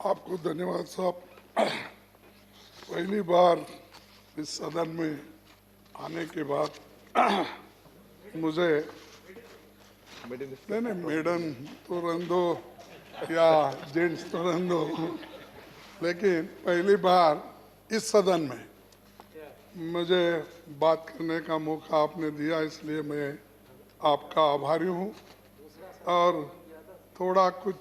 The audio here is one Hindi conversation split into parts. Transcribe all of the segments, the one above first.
आपको धन्यवाद साहब। पहली बार इस सदन में आने के बाद मुझे नहीं मैडम तो रहने दो या जेंट्स तो रहने दो, लेकिन पहली बार इस सदन में मुझे बात करने का मौका आपने दिया, इसलिए मैं आपका आभारी हूँ। और थोड़ा कुछ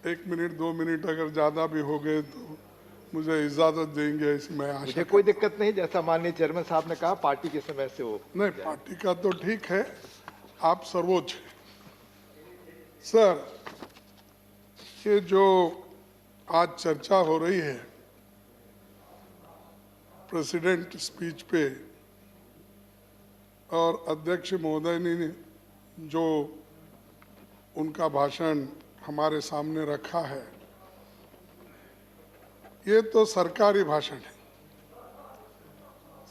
एक मिनट 2 मिनट अगर ज़्यादा भी हो गए तो मुझे इजाज़त देंगे, ऐसी मैं आशा। मुझे कोई दिक्कत नहीं, जैसा माननीय चेयरमैन साहब ने कहा पार्टी के समय से हो। नहीं, पार्टी का तो ठीक है, आप सर्वोच्च हैं। सर, ये जो आज चर्चा हो रही है प्रेसिडेंट स्पीच पे और अध्यक्ष महोदय ने जो उनका भाषण हमारे सामने रखा है, ये तो सरकारी भाषण है।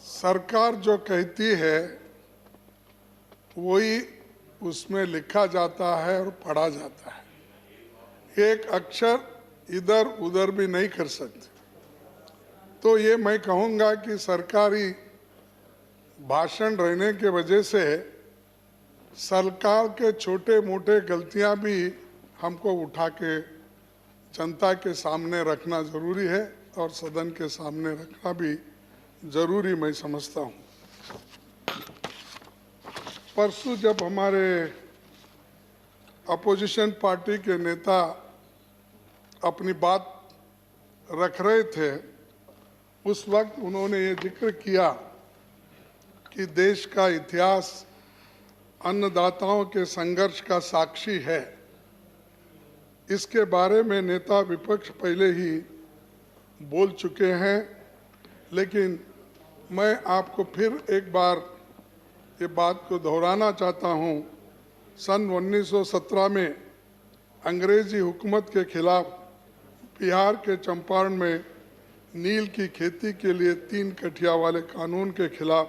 सरकार जो कहती है वही उसमें लिखा जाता है और पढ़ा जाता है, एक अक्षर इधर उधर भी नहीं कर सकते। तो ये मैं कहूँगा कि सरकारी भाषण रहने के वजह से सरकार के छोटे मोटे गलतियां भी हमको उठा के जनता के सामने रखना जरूरी है और सदन के सामने रखना भी जरूरी मैं समझता हूं। परसों जब हमारे अपोजिशन पार्टी के नेता अपनी बात रख रहे थे, उस वक्त उन्होंने ये जिक्र किया कि देश का इतिहास अन्नदाताओं के संघर्ष का साक्षी है। इसके बारे में नेता विपक्ष पहले ही बोल चुके हैं, लेकिन मैं आपको फिर एक बार ये बात को दोहराना चाहता हूँ। सन 1917 में अंग्रेजी हुकूमत के खिलाफ बिहार के चंपारण में नील की खेती के लिए 3 कठिया वाले कानून के खिलाफ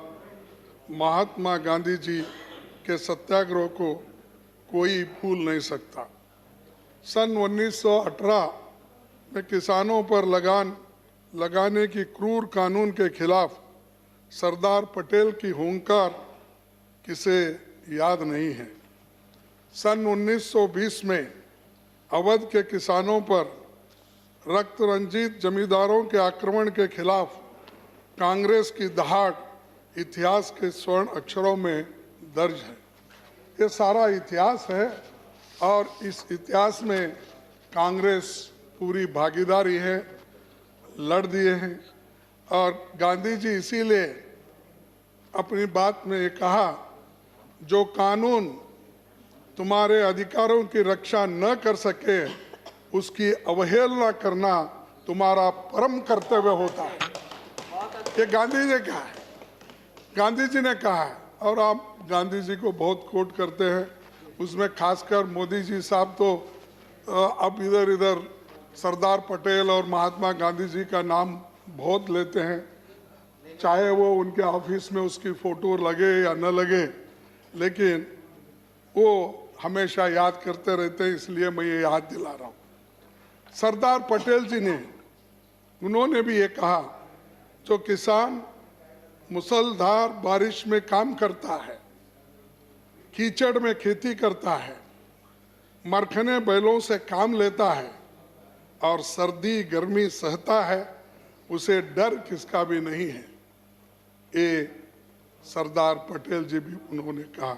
महात्मा गांधी जी के सत्याग्रह को कोई भूल नहीं सकता। सन 1918 में किसानों पर लगान लगाने की क्रूर कानून के खिलाफ सरदार पटेल की हुंकार किसे याद नहीं है। सन 1920 में अवध के किसानों पर रक्त रंजित जमींदारों के आक्रमण के खिलाफ कांग्रेस की दहाड़ इतिहास के स्वर्ण अक्षरों में दर्ज है। ये सारा इतिहास है और इस इतिहास में कांग्रेस पूरी भागीदारी है, लड़ दिए हैं। और गांधी जी इसीलिए अपनी बात में ये कहा, जो कानून तुम्हारे अधिकारों की रक्षा न कर सके उसकी अवहेलना करना तुम्हारा परम कर्तव्य होता है। ये गांधी जी कहा है, गांधी जी ने कहा है। और आप गांधी जी को बहुत कोट करते हैं, उसमें खासकर मोदी जी साहब तो अब इधर इधर सरदार पटेल और महात्मा गांधी जी का नाम बहुत लेते हैं, चाहे वो उनके ऑफिस में उसकी फोटो लगे या न लगे, लेकिन वो हमेशा याद करते रहते हैं, इसलिए मैं ये याद दिला रहा हूँ। सरदार पटेल जी ने, उन्होंने भी ये कहा, जो किसान मुसलधार बारिश में काम करता है, कीचड़ में खेती करता है, मरखने बैलों से काम लेता है और सर्दी गर्मी सहता है, उसे डर किसका भी नहीं है। ये सरदार पटेल जी भी उन्होंने कहा।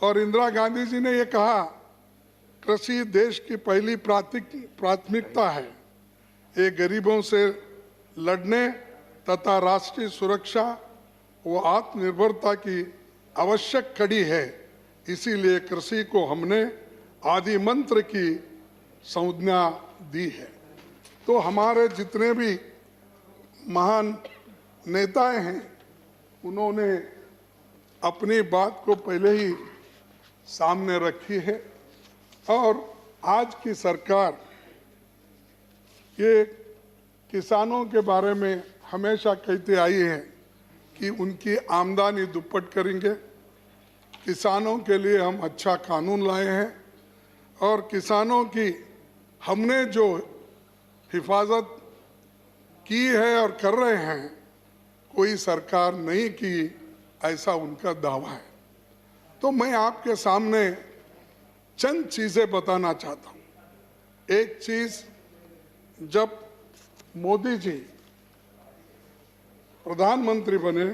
और इंदिरा गांधी जी ने ये कहा, कृषि देश की पहली प्राथमिकता है। ये गरीबों से लड़ने तथा राष्ट्रीय सुरक्षा व आत्मनिर्भरता की आवश्यक कड़ी है। इसीलिए कृषि को हमने आदि मंत्र की संज्ञा दी है। तो हमारे जितने भी महान नेताएं हैं, उन्होंने अपनी बात को पहले ही सामने रखी है। और आज की सरकार ये किसानों के बारे में हमेशा कहते आई है कि उनकी आमदनी दुप्पट करेंगे, किसानों के लिए हम अच्छा कानून लाए हैं और किसानों की हमने जो हिफाजत की है और कर रहे हैं, कोई सरकार नहीं की, ऐसा उनका दावा है। तो मैं आपके सामने चंद चीजें बताना चाहता हूं। एक चीज, जब मोदी जी प्रधानमंत्री बने,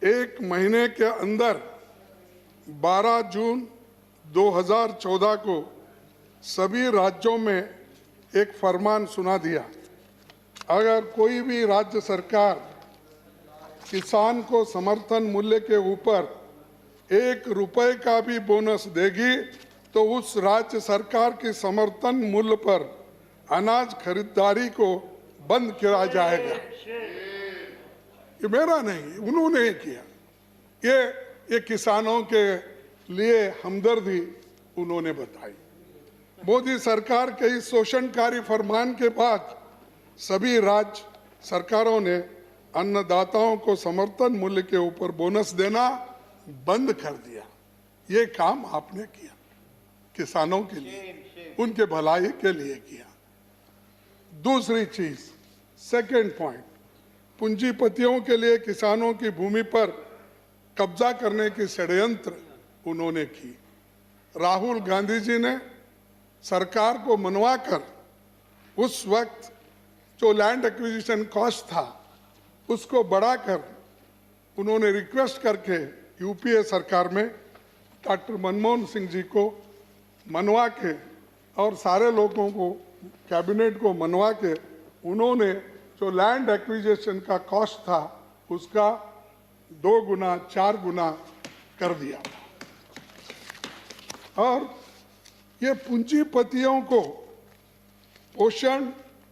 एक महीने के अंदर 12 जून 2014 को सभी राज्यों में एक फरमान सुना दिया, अगर कोई भी राज्य सरकार किसान को समर्थन मूल्य के ऊपर 1 रुपए का भी बोनस देगी तो उस राज्य सरकार के समर्थन मूल्य पर अनाज खरीदारी को बंद किया जाएगा। ये मेरा नहीं, उन्होंने किया। ये किसानों के लिए हमदर्दी उन्होंने बताई। मोदी सरकार के इस शोषणकारी फरमान के बाद सभी राज्य सरकारों ने अन्नदाताओं को समर्थन मूल्य के ऊपर बोनस देना बंद कर दिया। ये काम आपने किया, किसानों के लिए, उनके भलाई के लिए किया। दूसरी चीज, सेकंड पॉइंट, पूंजीपतियों के लिए किसानों की भूमि पर कब्जा करने की षड्यंत्र उन्होंने की। राहुल गांधी जी ने सरकार को मनवाकर उस वक्त जो लैंड एक्विजिशन कॉस्ट था उसको बढ़ाकर उन्होंने रिक्वेस्ट करके यूपीए सरकार में डॉक्टर मनमोहन सिंह जी को मनवा के और सारे लोगों को, कैबिनेट को मनवा के, उन्होंने जो लैंड एक्विजिशन का कॉस्ट था उसका 2 गुना 4 गुना कर दिया। और ये पूंजीपतियों को पोषण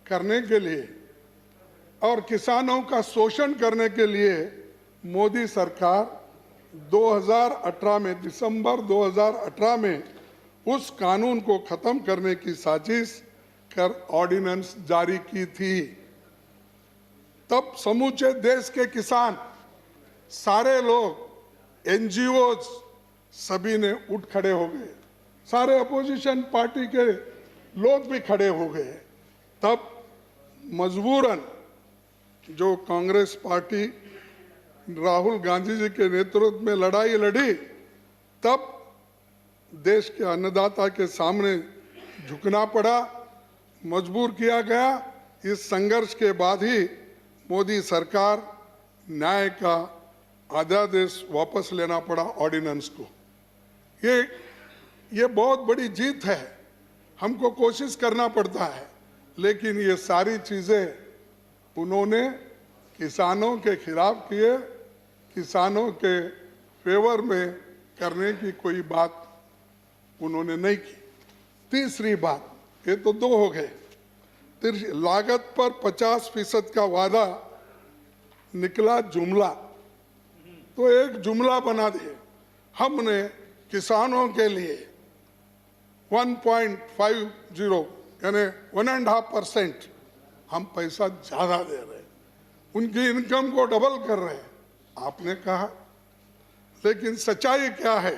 करने के लिए और किसानों का शोषण करने के लिए मोदी सरकार 2018 में, दिसंबर 2018 में उस कानून को खत्म करने की साजिश कर ऑर्डिनेंस जारी की थी। तब समूचे देश के किसान, सारे लोग, एनजीओज, सभी ने उठ खड़े हो गए, सारे अपोजिशन पार्टी के लोग भी खड़े हो गए। तब मजबूरन जो कांग्रेस पार्टी राहुल गांधी जी के नेतृत्व में लड़ाई लड़ी, तब देश के अन्नदाता के सामने झुकना पड़ा, मजबूर किया गया। इस संघर्ष के बाद ही मोदी सरकार न्याय का अध्यादेश वापस लेना पड़ा, ऑर्डिनेंस को। ये बहुत बड़ी जीत है, हमको कोशिश करना पड़ता है, लेकिन ये सारी चीजें उन्होंने किसानों के खिलाफ किए, किसानों के फेवर में करने की कोई बात उन्होंने नहीं की। तीसरी बात, ये तो 2 हो गए। लागत पर 50% का वादा निकला जुमला, तो एक जुमला बना दिए। हमने किसानों के लिए 1.50 यानी 1.5% हम पैसा ज्यादा दे रहे हैं, उनकी इनकम को डबल कर रहे हैं, आपने कहा। लेकिन सच्चाई क्या है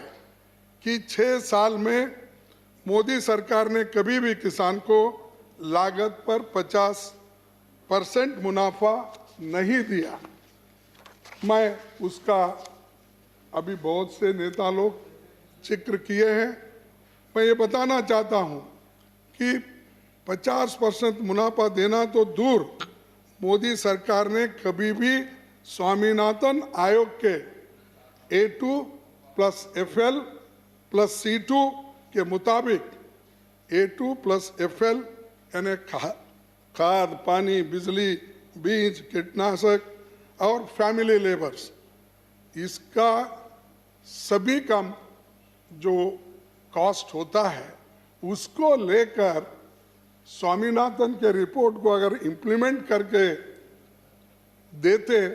कि 6 साल में मोदी सरकार ने कभी भी किसान को लागत पर 50% मुनाफा नहीं दिया। मैं उसका अभी बहुत से नेता लोग जिक्र किए हैं। मैं ये बताना चाहता हूं कि 50% मुनाफा देना तो दूर, मोदी सरकार ने कभी भी स्वामीनाथन आयोग के A2 + FL + C2 के मुताबिक A2 + FL यानी खाद, पानी, बिजली, बीज, कीटनाशक और फैमिली लेबर्स, इसका सभी का जो कॉस्ट होता है उसको लेकर स्वामीनाथन के रिपोर्ट को अगर इम्प्लीमेंट करके देते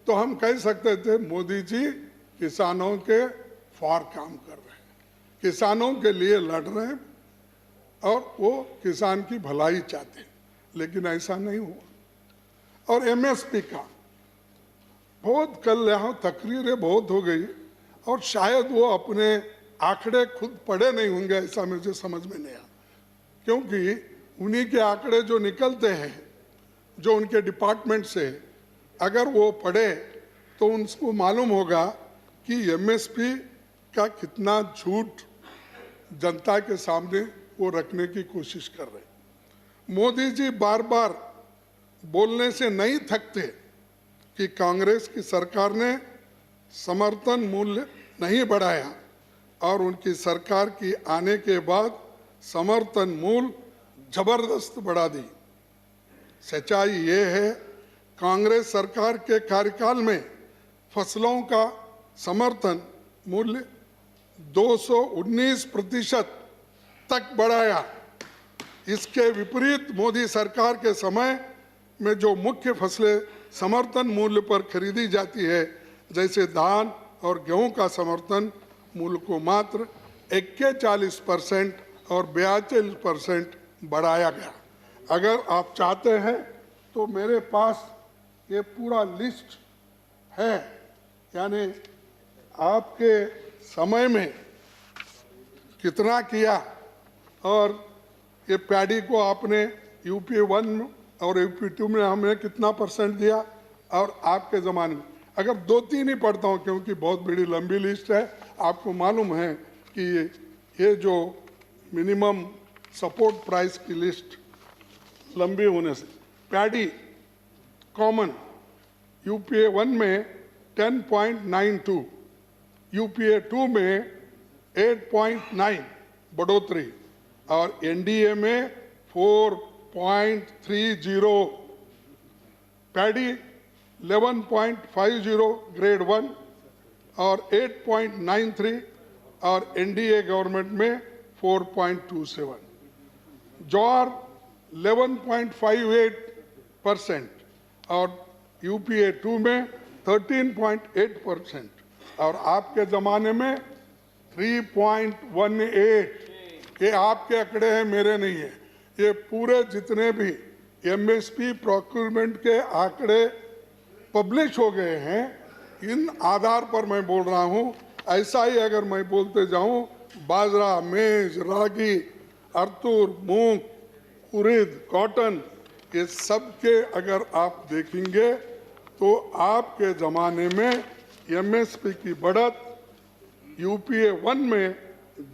तो हम कह सकते थे मोदी जी किसानों के फॉर काम कर रहे हैं, किसानों के लिए लड़ रहे हैं और वो किसान की भलाई चाहते हैं। लेकिन ऐसा नहीं हुआ। और MSP का बहुत कल यहाँ तकरीरें बहुत हो गई और शायद वो अपने आंकड़े खुद पढ़े नहीं होंगे ऐसा मुझे समझ में नहीं आया, क्योंकि उन्हीं के आंकड़े जो निकलते हैं जो उनके डिपार्टमेंट से, अगर वो पढ़े तो उनको मालूम होगा कि एमएसपी का कितना झूठ जनता के सामने वो रखने की कोशिश कर रहे हैं। मोदी जी बार बार बोलने से नहीं थकते कि कांग्रेस की सरकार ने समर्थन मूल्य नहीं बढ़ाया और उनकी सरकार की आने के बाद समर्थन मूल्य जबरदस्त बढ़ा दी। सच्चाई ये है, कांग्रेस सरकार के कार्यकाल में फसलों का समर्थन मूल्य 219% तक बढ़ाया। इसके विपरीत मोदी सरकार के समय में जो मुख्य फसलें समर्थन मूल्य पर खरीदी जाती है, जैसे धान और गेहूं का समर्थन मूल्य को मात्र 41% और 42% बढ़ाया गया। अगर आप चाहते हैं तो मेरे पास ये पूरा लिस्ट है, यानी आपके समय में कितना किया और ये पैडी को आपने यूपी 1 और यूपी 2 में हमें कितना % दिया, और आपके ज़माने में अगर 2-3 ही पढ़ता हूँ क्योंकि बहुत बड़ी लंबी लिस्ट है। आपको मालूम है कि ये जो मिनिमम सपोर्ट प्राइस की लिस्ट लंबी होने से, पैडी कॉमन यूपीए 1 में 10.92, यूपीए 2 में 8.9 बढ़ोतरी और एनडीए में 4.30, पैडी 11.50 ग्रेड 1 और 8.93 और एनडीए गवर्नमेंट में 4.27, ज्वार 11.58% और यूपीए 2 में 13.8% और आपके ज़माने में 3.18। ये आपके आंकड़े हैं, मेरे नहीं है। ये पूरे जितने भी एमएसपी प्रोक्यूरमेंट के आंकड़े पब्लिश हो गए हैं, इन आधार पर मैं बोल रहा हूँ। ऐसा ही अगर मैं बोलते जाऊँ, बाजरा, मेज, रागी, अरतूर, मूंग, उड़द, कॉटन, ये सब के अगर आप देखेंगे तो आपके ज़माने में एमएसपी की बढ़त यूपीए 1 में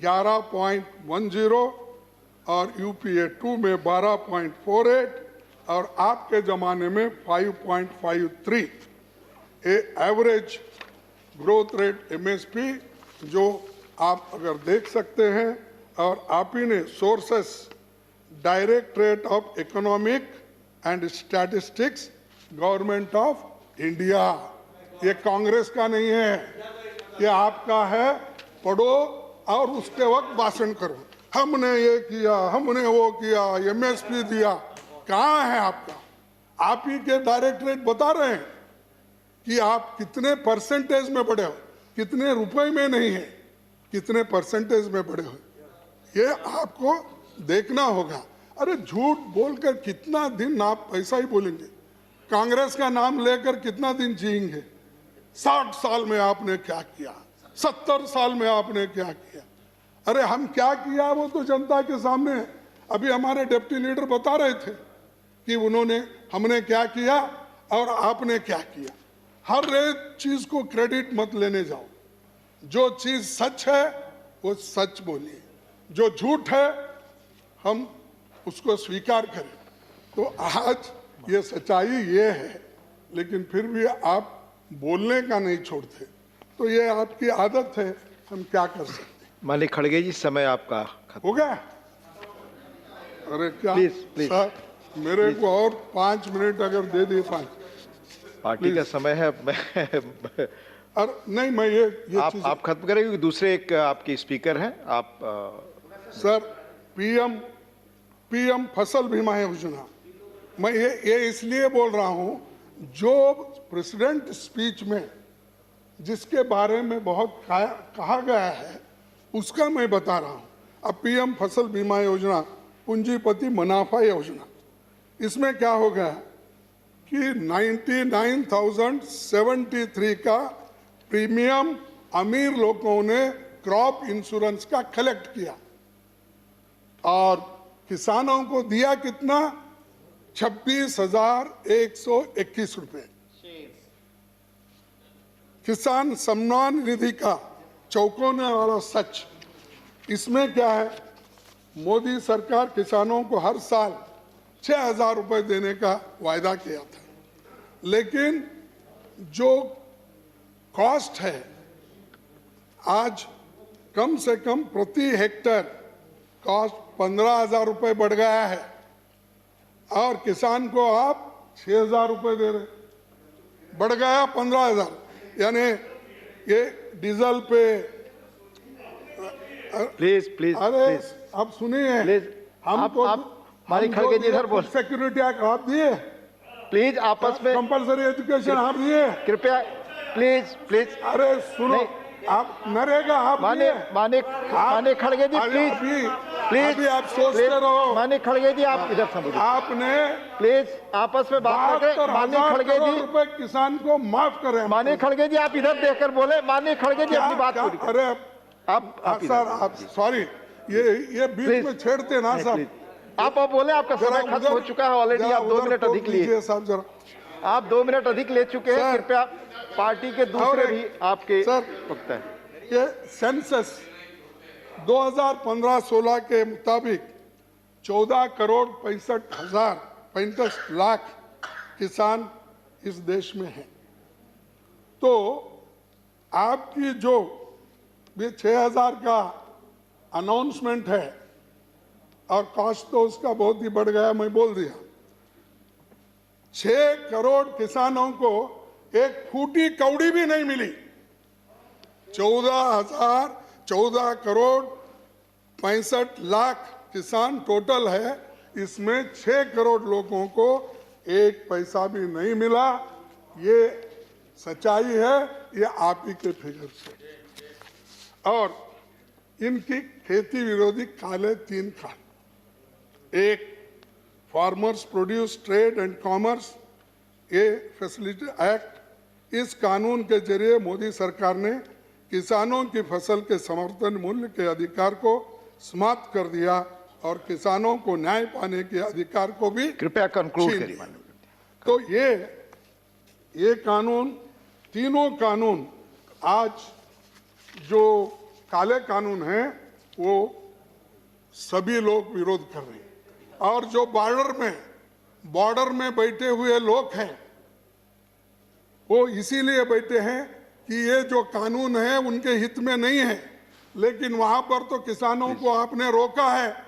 11.10 और यूपीए 2 में 12.48 और आपके ज़माने में 5.53। ये एवरेज ग्रोथ रेट एमएसपी जो आप अगर देख सकते हैं। और आप ही ने sources directorate of economic and statistics, government of India, ये कांग्रेस का नहीं है, ये आपका है। पढ़ो और उसके वक्त भाषण करो, हमने ये किया, हमने वो किया, एमएसपी दिया। कहाँ है आपका? आप ही के डायरेक्टरेट बता रहे हैं कि आप कितने परसेंटेज में बढ़े हो, कितने रुपए में नहीं है, कितने परसेंटेज में बढ़े हो, ये आपको देखना होगा। अरे झूठ बोलकर कितना दिन आप ऐसा ही बोलेंगे? कांग्रेस का नाम लेकर कितना दिन जिएंगे? 60 साल में आपने क्या किया, 70 साल में आपने क्या किया? अरे हम क्या किया वो तो जनता के सामने है। अभी हमारे डिप्टी लीडर बता रहे थे कि हमने क्या किया और आपने क्या किया। हर एक चीज को क्रेडिट मत लेने जाओ। जो चीज सच है वो सच बोलिए, जो झूठ है हम उसको स्वीकार करें। तो आज ये सच्चाई ये है, लेकिन फिर भी आप बोलने का नहीं छोड़ते, तो ये आपकी आदत है, हम क्या कर सकते हैं। माननीय खड़गे जी, समय आपका खत्म हो गया। अरे क्या प्लीज सर, मेरे को और 5 मिनट अगर दे दिए, 5। पार्टी का समय है। अरे नहीं, मैं ये आप खत्म करें क्योंकि दूसरे एक आपके स्पीकर हैं। आप सर, पीएम फसल बीमा योजना, मैं ये इसलिए बोल रहा हूं, जो प्रेसिडेंट स्पीच में जिसके बारे में बहुत कहा गया है उसका मैं बता रहा हूं। अब पीएम फसल बीमा योजना पूंजीपति मुनाफा योजना, इसमें क्या हो गया कि 99,073 का प्रीमियम अमीर लोगों ने क्रॉप इंश्योरेंस का कलेक्ट किया और किसानों को दिया कितना, 26,121 रुपए। किसान सम्मान निधि का चौकोने वाला सच, इसमें क्या है, मोदी सरकार किसानों को हर साल 6,000 रुपए देने का वायदा किया था, लेकिन जो कॉस्ट है आज कम से कम प्रति हेक्टर कॉस्ट 15,000 रुपए बढ़ गया है और किसान को आप 6,000 रुपए दे रहे, बढ़ गया 15,000। यानी ये डीजल पे प्लीज प्लीज अरे प्लीज आप सुनिए, प्लीज हमको मालिक खड़गे जी इधर बोल। सिक्योरिटी आप दिए, प्लीज आपस में कंपलसरी एजुकेशन आप दिए, कृपया प्लीज प्लीज। अरे सुनो, आप नरेगा आप दिए। माने खड़गे जी प्लीज प्लीज अभी आप सोचते रहो, माने खड़गे जी आप इधर समझिए, आपने प्लीज आपस में बात करके। माने खड़गे जी रुपए किसान को माफ करें। माने खड़गे जी आप इधर देखकर बोले। माने खड़गे जी अपनी बात पूरी करें। अरे आप सर आप सॉरी, ये बीच में छेड़ते ना सर। आप बोले, आपका समय खत्म हो चुका है ऑलरेडी। आप 2 मिनट अधिक लिए, साहब जरा आप 2 मिनट अधिक ले चुके हैं। कृपया पार्टी के दूसरे भी आपके वक्त है। ये सेंसस 2015-16 के मुताबिक 14,65,65 लाख किसान इस देश में हैं। तो आपकी जो ये 6,000 का अनाउंसमेंट है और कॉस्ट तो उसका बहुत ही बढ़ गया, मैं बोल दिया। 6 करोड़ किसानों को एक फूटी कौड़ी भी नहीं मिली। 14 करोड़ 65 लाख किसान टोटल है, इसमें 6 करोड़ लोगों को एक पैसा भी नहीं मिला। ये सच्चाई है, ये आप ही के फिगर से। और इनकी खेती विरोधी काले 3 कानून, एक farmers produce trade and commerce ये फैसिलिटी एक्ट, इस कानून के जरिए मोदी सरकार ने किसानों की फसल के समर्थन मूल्य के अधिकार को समाप्त कर दिया और किसानों को न्याय पाने के अधिकार को भी कृपया कंक्लूड करिए। तो ये कानून, तीनों कानून आज जो काले कानून हैं वो सभी लोग विरोध कर रहे हैं। और जो बॉर्डर में बैठे हुए लोग हैं वो इसीलिए बैठे हैं कि ये जो कानून है उनके हित में नहीं है, लेकिन वहां पर तो किसानों को आपने रोका है।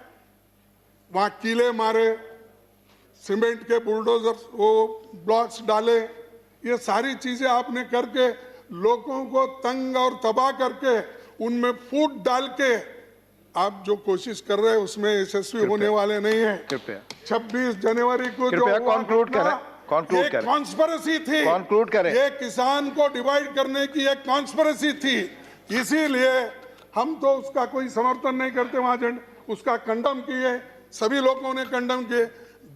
वहां कीले मारे, सीमेंट के बुलडोजर वो ब्लॉक्स डाले, ये सारी चीजें आपने करके लोगों को तंग और तबाह करके उनमें फूट डाल के आप जो कोशिश कर रहे हैं उसमें यशस्वी होने वाले नहीं है। 26 जनवरी को जो कंक्लूड करें, कॉन्स्पिरेसी थी, कंक्लूड करें। ये किसान को डिवाइड करने की एक कॉन्स्पिरेसी थी, इसीलिए हम तो उसका कोई समर्थन नहीं करते। वहां उसका कंडम किए, सभी लोगों ने कंडम किए।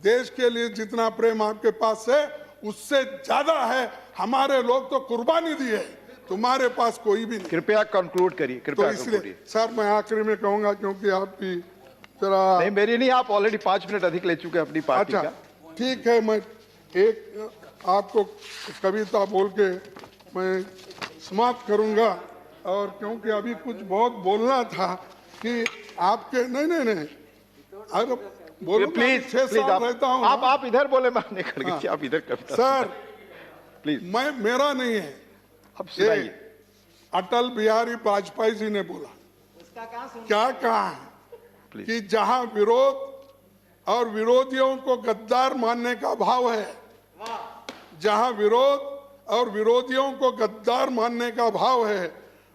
देश के लिए जितना प्रेम आपके पास है उससे ज्यादा है, हमारे लोग तो कुर्बानी दी है, तुम्हारे पास कोई भी नहीं। कृपया कंक्लूड करिए। तो इसलिए सर मैं आखिरी में कहूंगा, क्योंकि आपकी जरा नहीं, मेरी नहीं, आप ऑलरेडी 5 मिनट अधिक ले चुके हैं अपनी पार्टी का। ठीक है, मैं एक आपको कविता बोल के मैं समाप्त करूंगा, और क्योंकि अभी कुछ बहुत बोलना था कि आपके नहीं अरे बोलो, प्लीज 6 साल रहता हूँ। आप इधर बोले, मानने खड़गे आप इधर कविता सर प्लीज। मैं मेरा नहीं है, अब सुनाइए। अटल बिहारी वाजपेयी जी ने बोला, क्या कहा है कि जहां विरोध और विरोधियों को गद्दार मानने का भाव है, जहां विरोध और विरोधियों को गद्दार मानने का भाव है,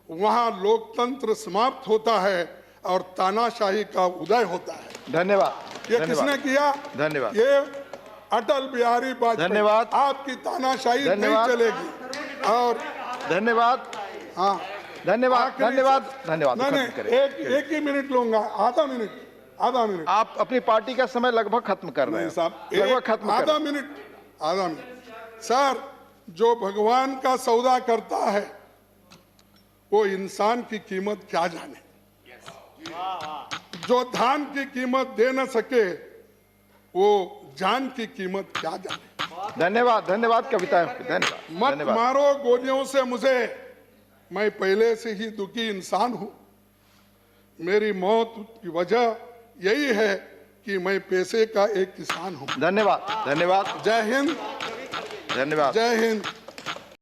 वहां लोकतंत्र समाप्त होता है और तानाशाही का उदय होता है। धन्यवाद। ये किसने किया? धन्यवाद। ये अटल बिहारी वाजपेयी। धन्यवाद। आपकी तानाशाही नहीं चलेगी। और धन्यवाद। हाँ, धन्यवाद धन्यवाद धन्यवाद। नहीं, एक ही मिनट लूंगा, आधा मिनट। आप अपनी पार्टी का समय लगभग खत्म कर रहे हैं साहब, लगभग खत्म। आधा मिनट। सर, जो भगवान का सौदा करता है वो इंसान की कीमत क्या जाने। जो धान की कीमत दे न सके वो जान की कीमत क्या जाने। धन्यवाद, धन्यवाद कविता, धन्यवाद। मत धन्यवाद। मारो गोलियों से मुझे, मैं पहले से ही दुखी इंसान हूं। मेरी मौत की वजह यही है कि मैं पैसे का एक किसान हूं। धन्यवाद, धन्यवाद, जय हिंद, धन्यवाद। जय हिंद।